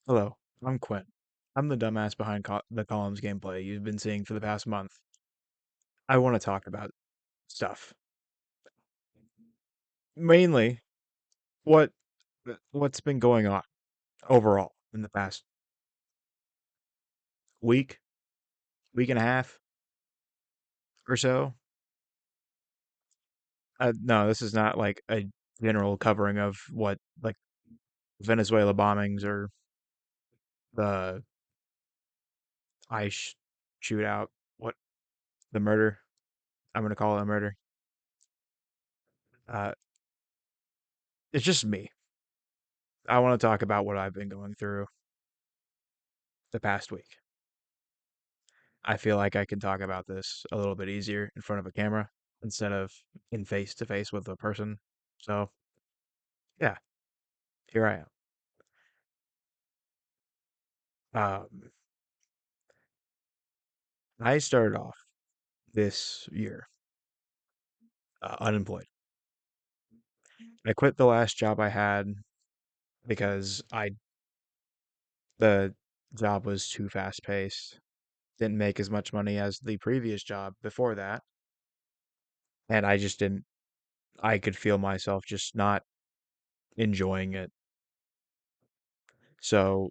Hello, I'm Quinn. I'm the dumbass behind the columns gameplay you've been seeing for the past month. I want to talk about stuff. Mainly, what what's been going on overall in the past week, week and a half or so. No, this is not like a general covering of what like Venezuela bombings or the ice shootout. What the murder? I'm gonna call it a murder. Uh, it's just me. I want to talk about what I've been going through the past week. I feel like I can talk about this a little bit easier in front of a camera instead of in face to face with a person. So, yeah, here I am. I started off this year unemployed. I quit the last job I had because the job was too fast paced, didn't make as much money as the previous job before that, and I just didn't. I could feel myself just not enjoying it. So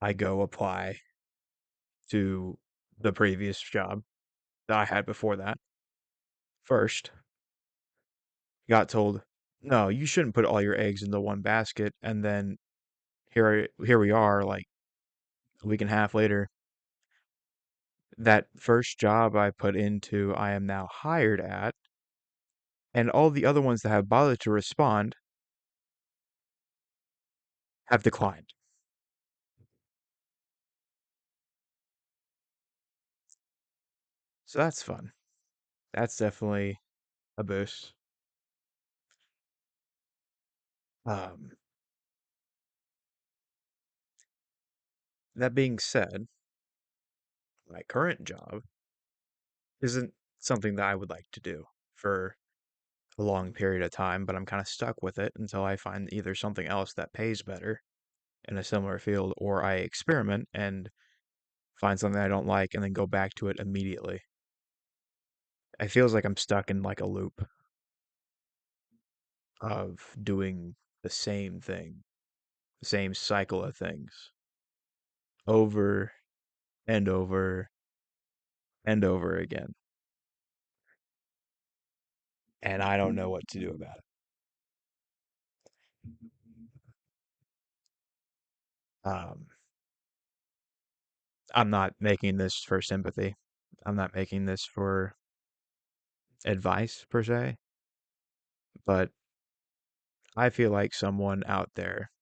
I go apply to the previous job that I had before that first. Got told, no, you shouldn't put all your eggs into one basket. And then here we are, like a week and a half later. That first job I put into, I am now hired at, and all the other ones that have bothered to respond have declined. So that's fun. That's definitely a boost. Um, that being said, my current job isn't something that I would like to do for a long period of time, but I'm kind of stuck with it until I find either something else that pays better in a similar field, or I experiment and find something I don't like and then go back to it immediately. It feels like I'm stuck in like a loop of doing the same thing, the same cycle of things over and over and over again. And I don't know what to do about it. I'm not making this for sympathy. I'm not making this for advice per se, but I feel like someone out there,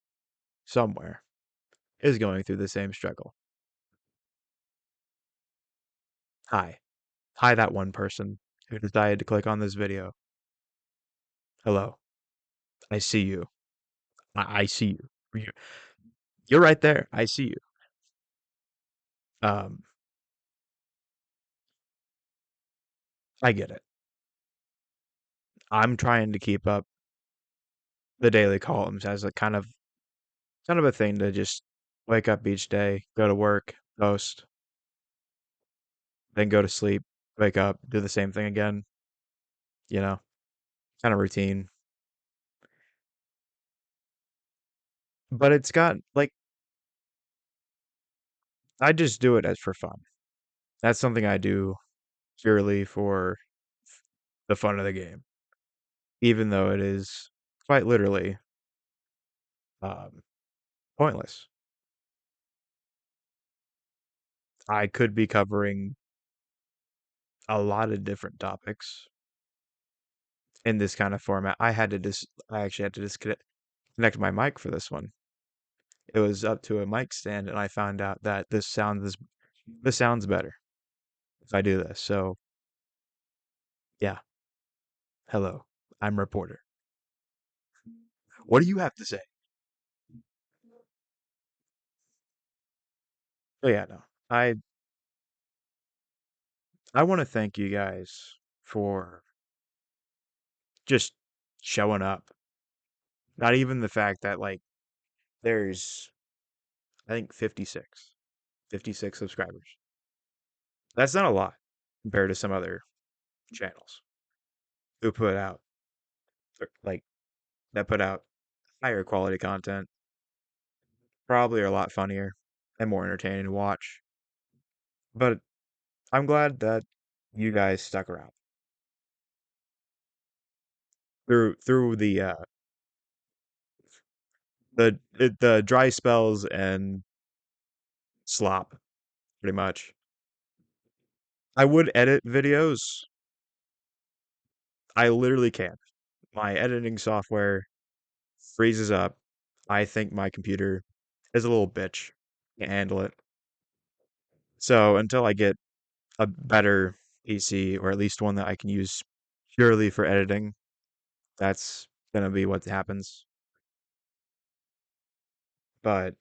somewhere, is going through the same struggle. Hi. Hi, that one person who decided to click on this video. Hello. I see you. I see you. You're right there. I see you. Um, I get it. I'm trying to keep up the daily columns as a kind of a thing to just wake up each day, go to work, post, then go to sleep, wake up, do the same thing again, you know, kind of routine. But it's got like I just do it as for fun. That's something I do purely for the fun of the game, even though it is quite literally um, pointless. I could be covering a lot of different topics in this kind of format. I actually had to disconnect my mic for this one. It was up to a mic stand, and I found out that this sounds better if I do this. So yeah, hello, I'm reporter. What do you have to say? Oh yeah, no, I I want to thank you guys for just showing up. Not even the fact that like there's I think 56. 56 subscribers. That's not a lot compared to some other channels who put out like that put out higher quality content, probably are a lot funnier and more entertaining to watch. But I'm glad that you guys stuck around through the dry spells and slop, pretty much. I would edit videos. I literally can't. My editing software freezes up. I think my computer is a little bitch. Can't handle it. So until I get a better PC or at least one that I can use purely for editing, that's gonna be what happens. But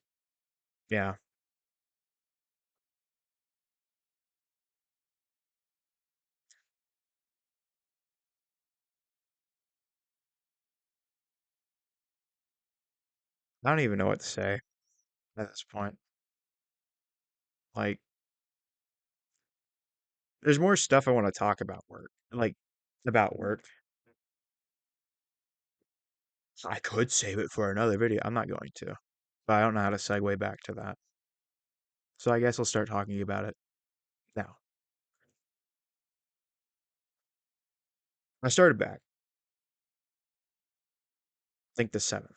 yeah, I don't even know what to say at this point. Like, there's more stuff I want to talk about about work. I could save it for another video. I'm not going to, but I don't know how to segue back to that. So I guess I'll start talking about it now. I started back, I think the 7th.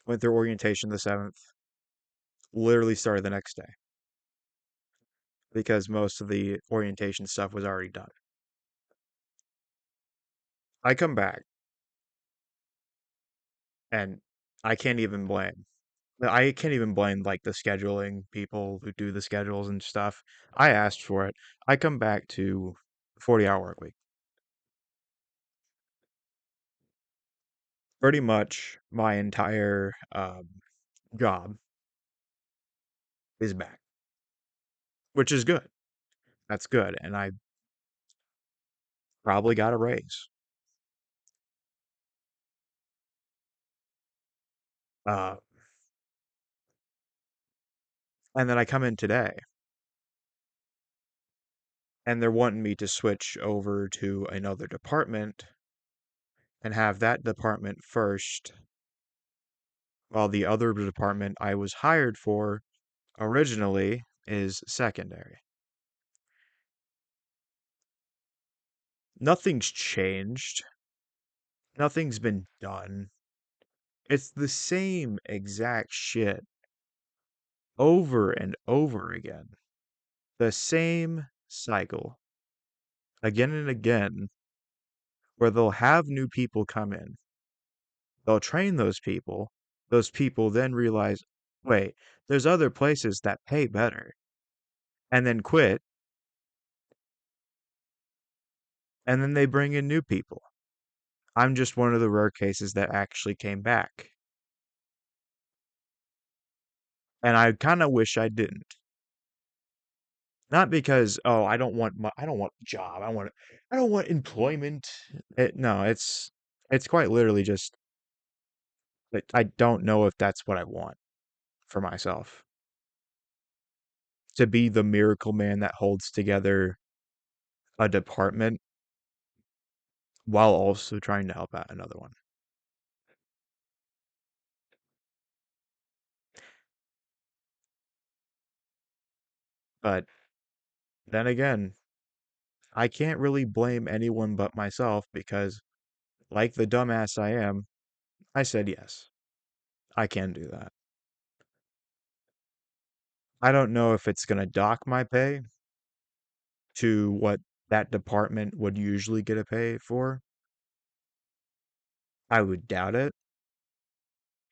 Went through orientation the 7th. Literally started the next day because most of the orientation stuff was already done. I come back and I can't even blame. I can't even blame like the scheduling people who do the schedules and stuff. I asked for it. I come back to 40-hour work week. Pretty much my entire job is back, which is good. That's good, and I probably got a raise. Uh, and then I come in today, and they're wanting me to switch over to another department and have that department first, while the other department I was hired for originally is secondary. Nothing's changed. Nothing's been done. It's the same exact shit over and over again. The same cycle again and again where they'll have new people come in. They'll train those people. Those people then realize, wait, there's other places that pay better, and then quit, and then they bring in new people. I'm just one of the rare cases that actually came back. And I kind of wish I didn't. Not because, oh, I don't want a job. I don't want employment. No, it's quite literally just that I don't know if that's what I want for myself. To be the miracle man that holds together a department while also trying to help out another one. But then again, I can't really blame anyone but myself because, like the dumbass I am, I said yes. I can do that. I don't know if it's going to dock my pay to what that department would usually get a pay for. I would doubt it,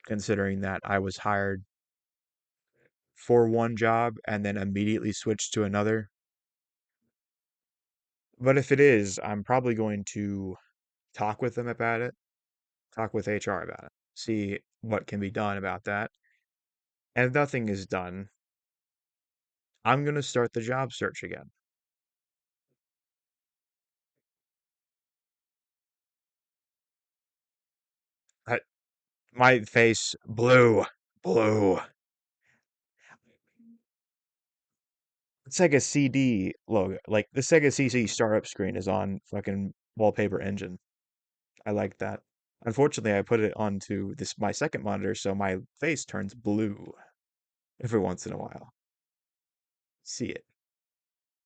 considering that I was hired for one job and then immediately switched to another. But if it is, I'm probably going to talk with them about it, talk with HR about it, see what can be done about that. And if nothing is done, I'm going to start the job search again. I, my face blew. Sega CD logo. Like the Sega CC startup screen is on fucking Wallpaper Engine. I like that. Unfortunately, I put it onto this my second monitor, so my face turns blue every once in a while. See it.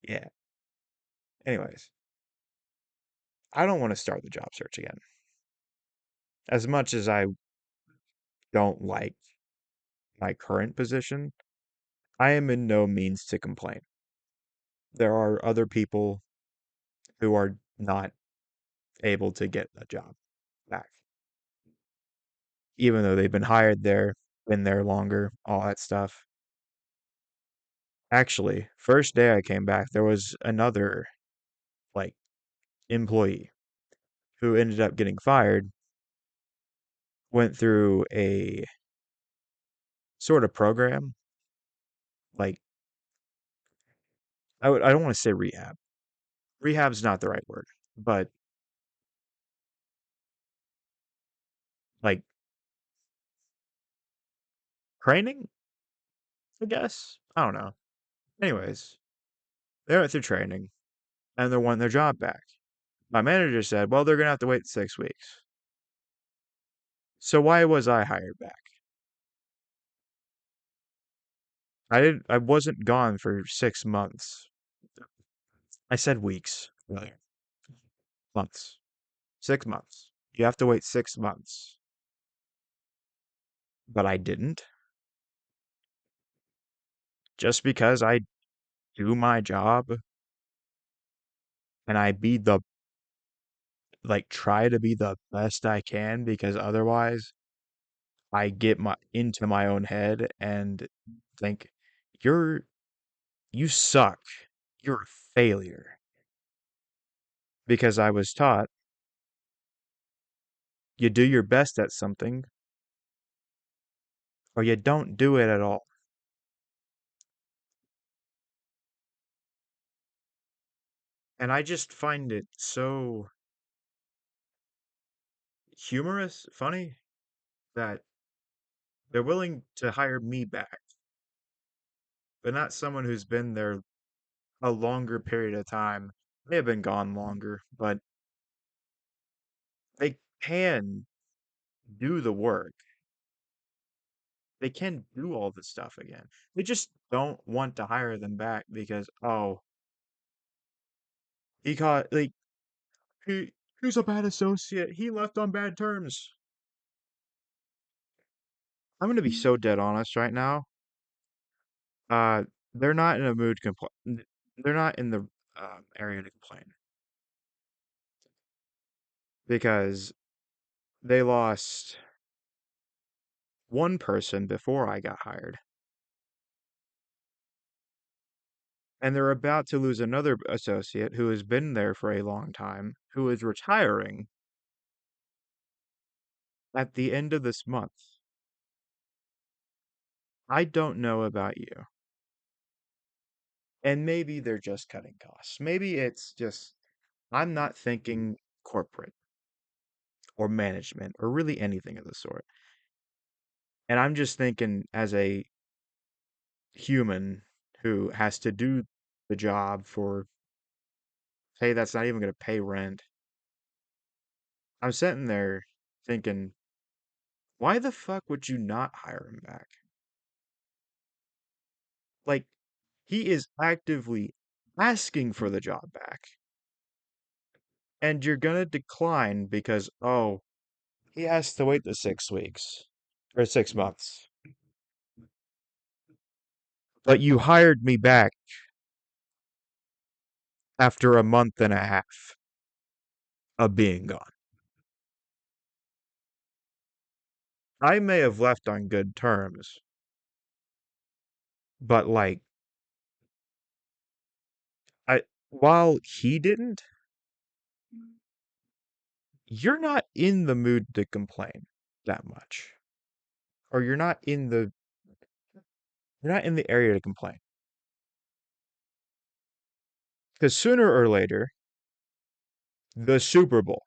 Yeah. Anyways, I don't want to start the job search again. As much as I don't like my current position, I am in no means to complain. There are other people who are not able to get a job back, even though they've been hired there, been there longer, all that stuff. Actually, first day I came back, there was another like employee who ended up getting fired, went through a sort of program, like I don't want to say rehab. Rehab's not the right word, but like training, I guess. I don't know. Anyways, they went through training and they're wanting their job back. My manager said, well, they're gonna have to wait 6 weeks. So why was I hired back? I wasn't gone for 6 months. I said weeks earlier. Months. 6 months. You have to wait 6 months. But I didn't. Just because I do my job and I be the like try to be the best I can because otherwise I get my into my own head and think you're you suck. You're a failure. Because I was taught you do your best at something or you don't do it at all. And I just find it so humorous, funny that they're willing to hire me back, but not someone who's been there a longer period of time. May have been gone longer, but they can do the work. They can do all this stuff again. They just don't want to hire them back because, oh, he caught, like, he, he's a bad associate. He left on bad terms. I'm going to be so dead honest right now. Uh, they're not in a mood to complain. They're not in the area to complain because they lost one person before I got hired. And they're about to lose another associate who has been there for a long time, who is retiring at the end of this month. I don't know about you. And maybe they're just cutting costs. Maybe it's just, I'm not thinking corporate or management or really anything of the sort. And I'm just thinking as a human who has to do the job for, hey, that's not even going to pay rent. I'm sitting there thinking, why the fuck would you not hire him back? Like, he is actively asking for the job back. And you're gonna decline because, oh, he has to wait the 6 weeks or 6 months. But you hired me back after a month and a half of being gone. I may have left on good terms, but like, I while he didn't, you're not in the mood to complain that much. Or you're not in the area to complain. Because sooner or later, the Super Bowl.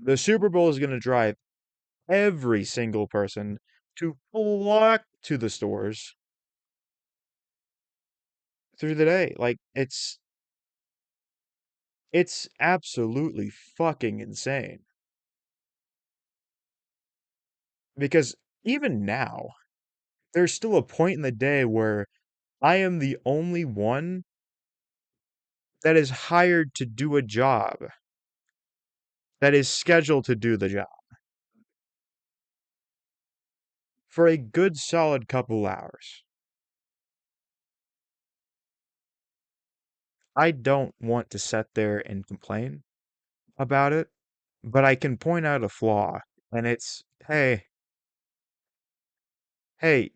The Super Bowl is going to drive every single person to flock to the stores through the day. Like it's absolutely fucking insane. Because even now, there's still a point in the day where I am the only one that is hired to do a job that is scheduled to do the job for a good solid couple hours. I don't want to sit there and complain about it, but I can point out a flaw, and it's, hey,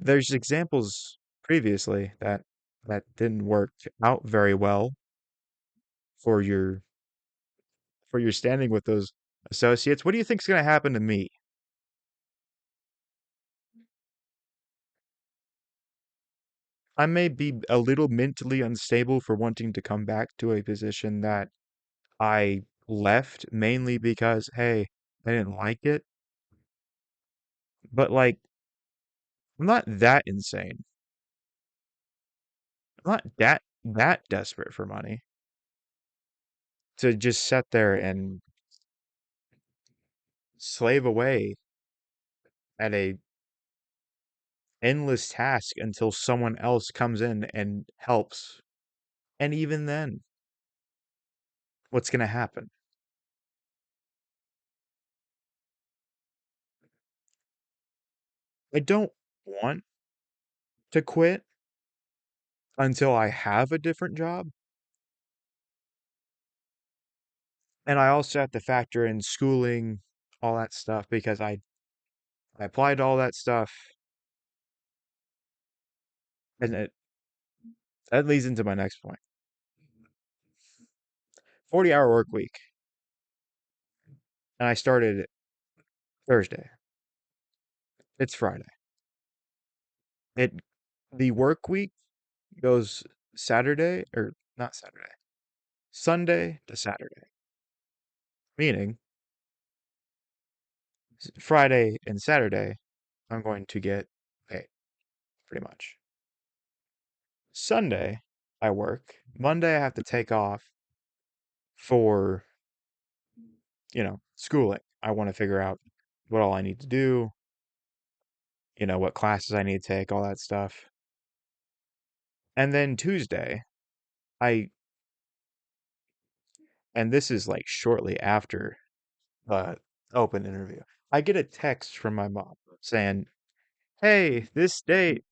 there's examples previously that didn't work out very well for your standing with those associates. What do you think's going to happen to me? I may be a little mentally unstable for wanting to come back to a position that I left mainly because, hey, I didn't like it. But like, I'm not that insane. I'm not that desperate for money to just sit there and slave away at a endless task until someone else comes in and helps. And even then, what's going to happen? I don't want to quit until I have a different job. And I also have to factor in schooling, all that stuff, because I applied to all that stuff. And that leads into my next point. 40-hour work week. And I started Thursday. It's Friday. It the work week goes Saturday or not Saturday. Sunday to Saturday. Meaning Friday and Saturday I'm going to get paid pretty much. Sunday I work. Monday I have to take off for, schooling. I want to figure out what all I need to do, what classes I need to take, all that stuff. And then Tuesday, I, and this is like shortly after the open interview, I get a text from my mom saying, hey, this date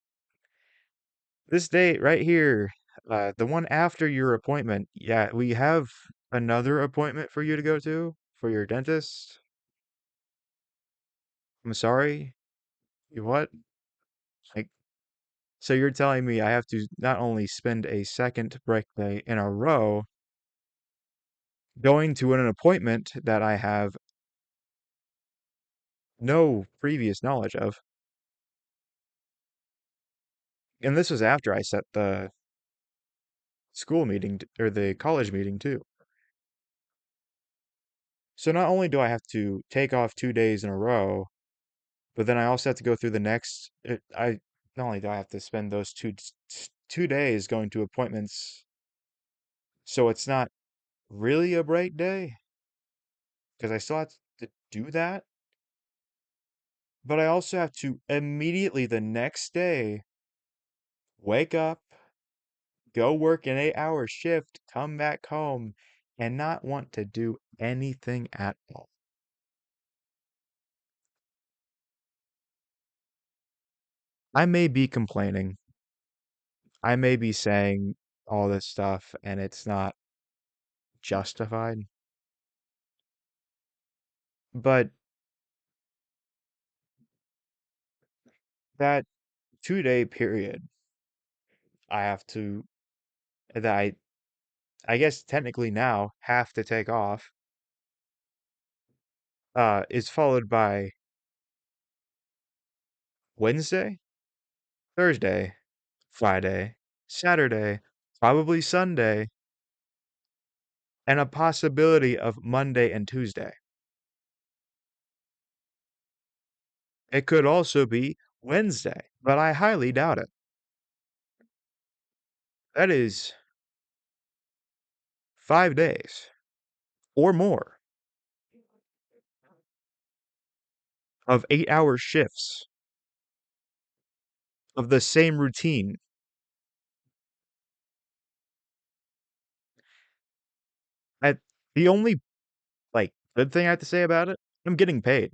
right here, the one after your appointment, yeah, we have another appointment for you to go to for your dentist. I'm sorry. You what? Like, so you're telling me I have to not only spend a second break day in a row going to an appointment that I have no previous knowledge of. And this was after I set the school meeting or the college meeting too. So not only do I have to take off 2 days in a row, but then I also have to go through the next. I not only do I have to spend those 2 days going to appointments, so it's not really a break day because I still have to do that. But I also have to immediately the next day wake up, go work an 8-hour shift, come back home, and not want to do anything at all. I may be complaining. I may be saying all this stuff and it's not justified. But that 2-day period I have to, that I guess technically now have to take off, is followed by Wednesday, Thursday, Friday, Saturday, probably Sunday, and a possibility of Monday and Tuesday. It could also be Wednesday, but I highly doubt it. That is 5 days or more of 8-hour shifts of the same routine. At the only, like, good thing I have to say about it, I'm getting paid.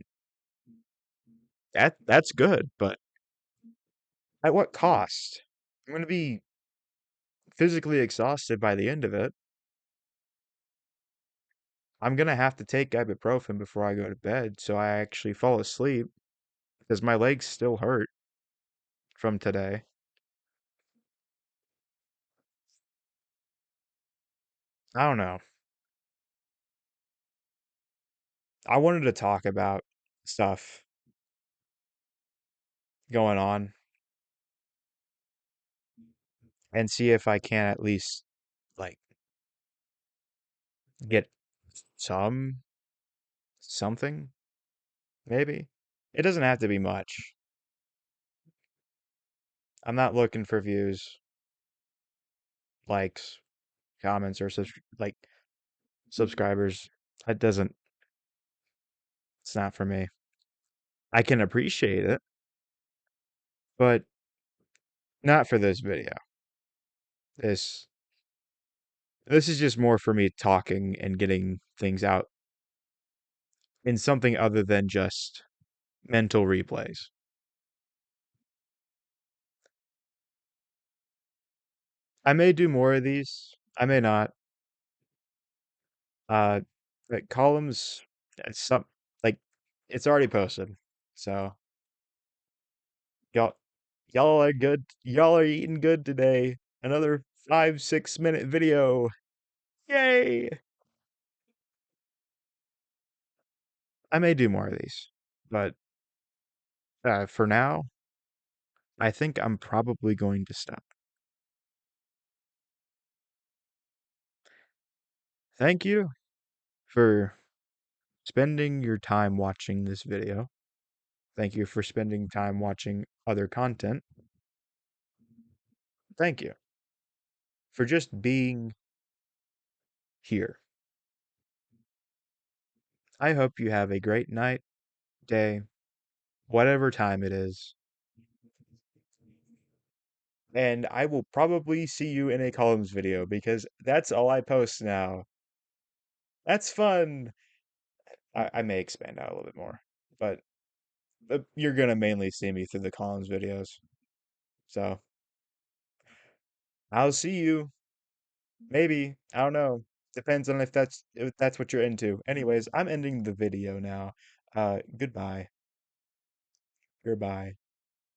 That's good, but at what cost? I'm gonna be physically exhausted by the end of it. I'm gonna have to take ibuprofen before I go to bed so I actually fall asleep because my legs still hurt from today. I don't know. I wanted to talk about stuff going on and see if I can at least, like, get something, maybe. It doesn't have to be much. I'm not looking for views, likes, comments, or subscribers. It doesn't, it's not for me. I can appreciate it, but not for this video. This this is just more for me talking and getting things out in something other than just mental replays. I may do more of these. I may not. Uh, but columns, some like it's already posted, so y'all y'all are good. Y'all are eating good today. Another 5-6 minute video. Yay! I may do more of these, but for now, I think I'm probably going to stop. Thank you for spending your time watching this video. Thank you for spending time watching other content. Thank you for just being here. I hope you have a great night, day, whatever time it is. And I will probably see you in a columns video because that's all I post now. That's fun. I may expand out a little bit more, but you're gonna mainly see me through the columns videos. So I'll see you. Maybe. I don't know. Depends on if that's what you're into. Anyways, I'm ending the video now. Goodbye. Goodbye.